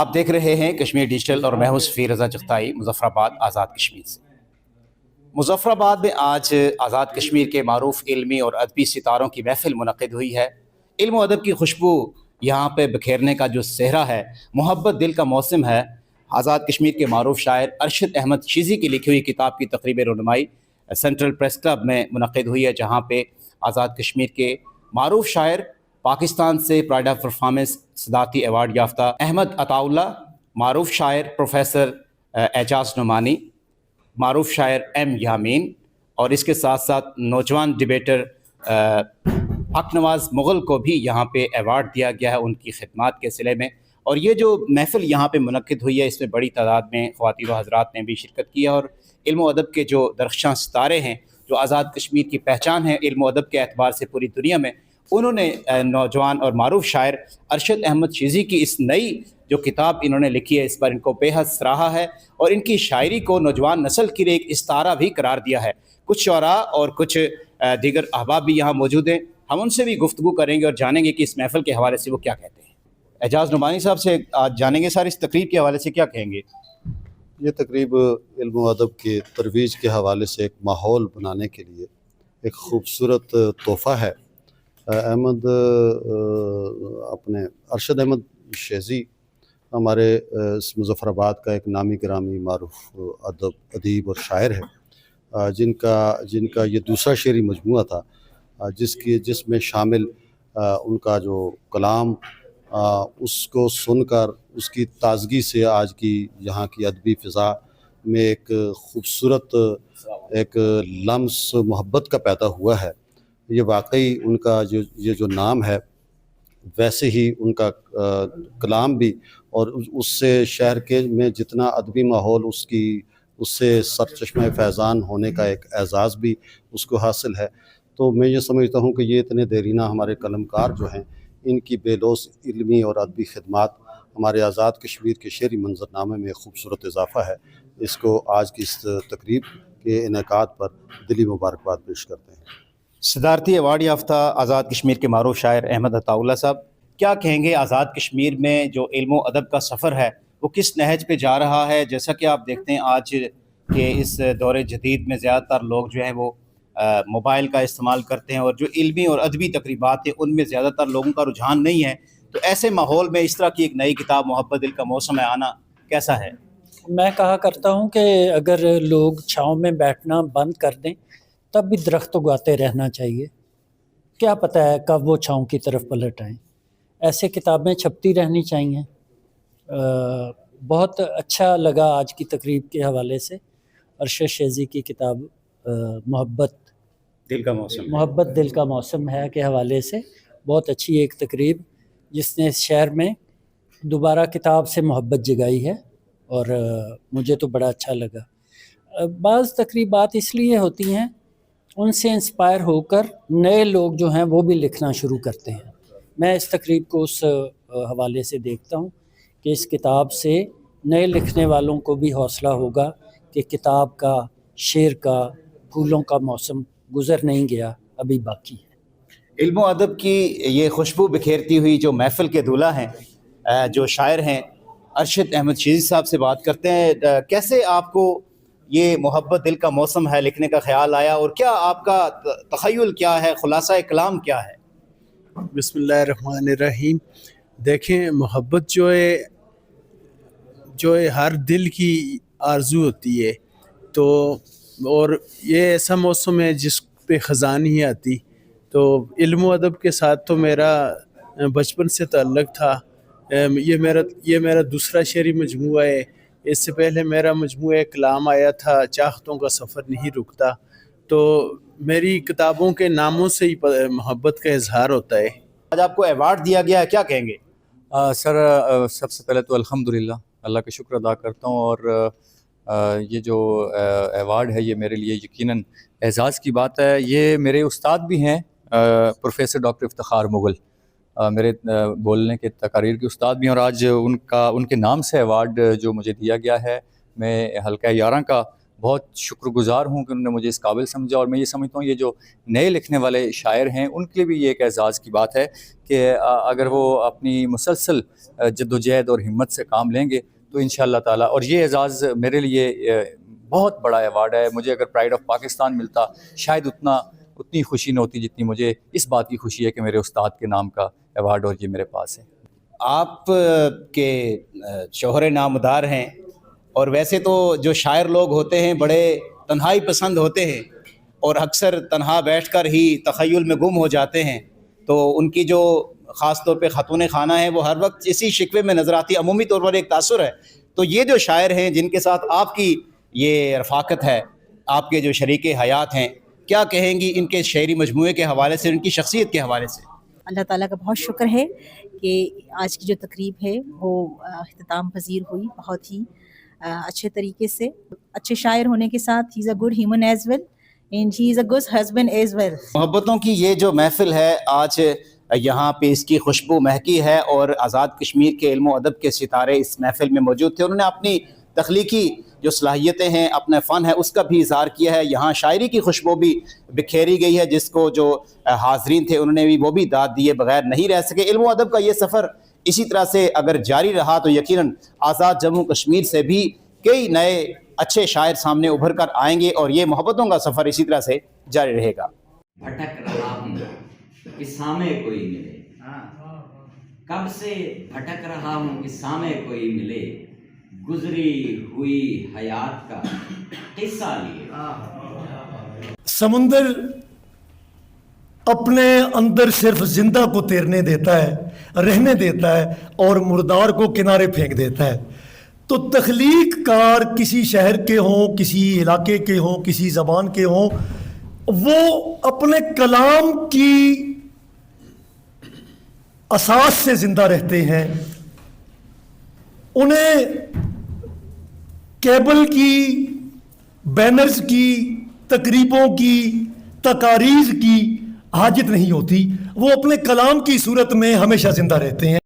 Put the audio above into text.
آپ دیکھ رہے ہیں کشمیر ڈیجیٹل اور میں ہوں سفیر رضا چغتائی مظفر آباد آزاد کشمیر سے۔ مظفر آباد میں آج آزاد کشمیر کے معروف علمی اور ادبی ستاروں کی محفل منعقد ہوئی ہے۔ علم و ادب کی خوشبو یہاں پہ بکھیرنے کا جو صحرا ہے، محبت دل کا موسم ہے۔ آزاد کشمیر کے معروف شاعر ارشد احمد شیزی کی لکھی ہوئی کتاب کی تقریب رونمائی سینٹرل پریس کلب میں منعقد ہوئی ہے، جہاں پہ آزاد کشمیر کے معروف شاعر، پاکستان سے پرائڈ آف پرفارمنس صدارتی ایوارڈ یافتہ احمد عطا اللہ، معروف شاعر پروفیسر اعجاز نعمانی، معروف شاعر ایم یامین، اور اس کے ساتھ ساتھ نوجوان ڈیبیٹر حق نواز مغل کو بھی یہاں پہ ایوارڈ دیا گیا ہے ان کی خدمات کے صلے میں۔ اور یہ جو محفل یہاں پہ منعقد ہوئی ہے، اس میں بڑی تعداد میں خواتین و حضرات نے بھی شرکت کی ہے، اور علم و ادب کے جو درخشاں ستارے ہیں، جو آزاد کشمیر کی پہچان ہے علم و ادب کے اعتبار سے پوری دنیا میں، انہوں نے نوجوان اور معروف شاعر ارشد احمد شیزی کی اس نئی جو کتاب انہوں نے لکھی ہے، اس پر ان کو بے حد سراہا ہے، اور ان کی شاعری کو نوجوان نسل کے لیے ایک استعارہ بھی قرار دیا ہے۔ کچھ شعراء اور کچھ دیگر احباب بھی یہاں موجود ہیں، ہم ان سے بھی گفتگو کریں گے اور جانیں گے کہ اس محفل کے حوالے سے وہ کیا کہتے ہیں۔ اعجاز نعمانی صاحب سے آج جانیں گے سر، اس تقریب کے حوالے سے کیا کہیں گے؟ یہ تقریب علم و ادب کے ترویج کے حوالے سے ایک ماحول بنانے کے لیے ایک خوبصورت تحفہ ہے۔ ارشد احمد شیزی ہمارے مظفر آباد کا ایک نامی گرامی معروف ادیب اور شاعر ہے، جن کا یہ دوسرا شعری مجموعہ تھا، جس میں شامل ان کا جو کلام، اس کو سن کر اس کی تازگی سے آج کی یہاں کی ادبی فضا میں ایک خوبصورت ایک لمس محبت کا پیدا ہوا ہے۔ یہ واقعی ان کا یہ جو نام ہے، ویسے ہی ان کا کلام بھی، اور اس سے شہر کے میں جتنا ادبی ماحول اس سے سرچشمہ فیضان ہونے کا ایک اعزاز بھی اس کو حاصل ہے۔ تو میں یہ سمجھتا ہوں کہ یہ اتنے دیرینہ ہمارے قلمکار جو ہیں، ان کی بے لوث علمی اور ادبی خدمات ہمارے آزاد کشمیر کے شعری منظرنامے میں خوبصورت اضافہ ہے۔ اس کو آج کی اس تقریب کے انعقاد پر دلی مبارکباد پیش کرتے ہیں۔ صدارتی ایوارڈ یافتہ آزاد کشمیر کے معروف شاعر احمد عطا اللہ صاحب، کیا کہیں گے آزاد کشمیر میں جو علم و ادب کا سفر ہے وہ کس نہج پہ جا رہا ہے؟ جیسا کہ آپ دیکھتے ہیں آج کے اس دور جدید میں زیادہ تر لوگ جو ہیں وہ موبائل کا استعمال کرتے ہیں، اور جو علمی اور ادبی تقریبات ہیں ان میں زیادہ تر لوگوں کا رجحان نہیں ہے۔ تو ایسے ماحول میں اس طرح کی ایک نئی کتاب محبت دل کا موسم ہے آنا کیسا ہے؟ میں کہا کرتا ہوں کہ اگر لوگ چھاؤں میں بیٹھنا بند کر دیں تب بھی درخت اگاتے رہنا چاہیے، کیا پتہ ہے کب وہ چھاؤں کی طرف پلٹ آئیں۔ ایسے کتابیں چھپتی رہنی چاہیے۔ بہت اچھا لگا آج کی تقریب کے حوالے سے ارشد شیزی کی کتاب محبت دل کا موسم ہے کے حوالے سے بہت اچھی ایک تقریب، جس نے شہر میں دوبارہ کتاب سے محبت جگائی ہے، اور مجھے تو بڑا اچھا لگا۔ بعض تقریبات اس لیے ہوتی ہیں، ان سے انسپائر ہو کر نئے لوگ جو ہیں وہ بھی لکھنا شروع کرتے ہیں۔ میں اس تقریب کو اس حوالے سے دیکھتا ہوں کہ اس کتاب سے نئے لکھنے والوں کو بھی حوصلہ ہوگا کہ کتاب کا، شعر کا، پھولوں کا موسم گزر نہیں گیا، ابھی باقی ہے۔ علم و ادب کی یہ خوشبو بکھیرتی ہوئی جو محفل کے دولہ ہیں، جو شاعر ہیں، ارشد احمد شیزی صاحب سے بات کرتے ہیں۔ کیسے آپ کو یہ محبت دل کا موسم ہے لکھنے کا خیال آیا، اور کیا آپ کا تخیل کیا ہے، خلاصہ کلام کیا ہے؟ بسم اللہ الرحمن الرحیم۔ دیکھیں، محبت جو ہے ہر دل کی آرزو ہوتی ہے، تو اور یہ ایسا موسم ہے جس پہ خزاں نہیں آتی۔ تو علم و ادب کے ساتھ تو میرا بچپن سے تعلق تھا۔ یہ میرا دوسرا شعری مجموعہ ہے۔ اس سے پہلے میرا مجموعہ کلام آیا تھا، چاہتوں کا سفر نہیں رکتا۔ تو میری کتابوں کے ناموں سے ہی محبت کا اظہار ہوتا ہے۔ آج آپ کو ایوارڈ دیا گیا ہے، کیا کہیں گے؟ سر، سب سے پہلے تو الحمدللہ اللہ کا شکر ادا کرتا ہوں، اور یہ جو ایوارڈ ہے یہ میرے لیے یقیناً اعزاز کی بات ہے۔ یہ میرے استاد بھی ہیں، پروفیسر ڈاکٹر افتخار مغل، میرے بولنے کے تقاریر کے استاد بھی ہیں، اور آج ان کے نام سے ایوارڈ جو مجھے دیا گیا ہے، میں حلقہ 11 کا بہت شکر گزار ہوں کہ انہوں نے مجھے اس قابل سمجھا، اور میں یہ سمجھتا ہوں یہ جو نئے لکھنے والے شاعر ہیں ان کے لیے بھی یہ ایک اعزاز کی بات ہے کہ اگر وہ اپنی مسلسل جدوجہد اور ہمت سے کام لیں گے تو انشاءاللہ تعالیٰ، اور یہ اعزاز میرے لیے بہت بڑا ایوارڈ ہے. مجھے اگر پرائڈ آف پاکستان ملتا شاید اتنی خوشی نہ ہوتی جتنی مجھے اس بات کی خوشی ہے کہ میرے استاد کے نام کا ایوارڈ اور یہ میرے پاس ہے. آپ کے شوہر نامدار ہیں، اور ویسے تو جو شاعر لوگ ہوتے ہیں بڑے تنہائی پسند ہوتے ہیں اور اکثر تنہا بیٹھ کر ہی تخیل میں گم ہو جاتے ہیں، تو ان کی جو خاص طور پہ خاتون خانہ ہیں وہ ہر وقت اسی شکوے میں نظر آتی ہے. عمومی طور پر ایک تاثر ہے. تو یہ جو شاعر ہیں جن کے ساتھ آپ کی یہ رفاقت ہے، آپ کے جو شریک حیات ہیں، کیا کہیں گی ان کے شعری مجموعے کے حوالے سے، ان کی شخصیت کے حوالے سے؟ اللہ تعالیٰ کا بہت شکر ہے کہ آج کی جو تقریب ہے وہ اختتام پذیر ہوئی بہت ہی اچھے طریقے سے. اچھے شاعر ہونے کے ساتھ ہی is a good human as well and he is a good husband as well. محبتوں کی یہ جو محفل ہے آج یہاں پہ اس کی خوشبو مہکی ہے، اور آزاد کشمیر کے علم و ادب کے ستارے اس محفل میں موجود تھے. انہوں نے اپنی تخلیقی جو صلاحیتیں ہیں، اپنا فن ہے، اس کا بھی اظہار کیا ہے. یہاں شاعری کی خوشبو بھی بکھیری گئی ہے جس کو جو حاضرین تھے انہوں نے بھی وہ بھی داد دیے بغیر نہیں رہ سکے. علم و ادب کا یہ سفر اسی طرح سے اگر جاری رہا تو یقیناً آزاد جموں کشمیر سے بھی کئی نئے اچھے شاعر سامنے ابھر کر آئیں گے، اور یہ محبتوں کا سفر اسی طرح سے جاری رہے گا. بھٹک رہا ہوں کہ سامنے کوئی ملے، کب سے بھٹک رہا ہوں کہ سامنے کوئی ملے، گزری ہوئی حیات کا قصہ لیے. سمندر اپنے اندر صرف زندہ کو تیرنے دیتا ہے، رہنے دیتا ہے، اور مردار کو کنارے پھینک دیتا ہے. تو تخلیق کار کسی شہر کے ہوں، کسی علاقے کے ہوں، کسی زبان کے ہوں، وہ اپنے کلام کی اساس سے زندہ رہتے ہیں. انہیں کیبل کی، بینرز کی، تقریبوں کی، تقاریر کی حاجت نہیں ہوتی. وہ اپنے کلام کی صورت میں ہمیشہ زندہ رہتے ہیں.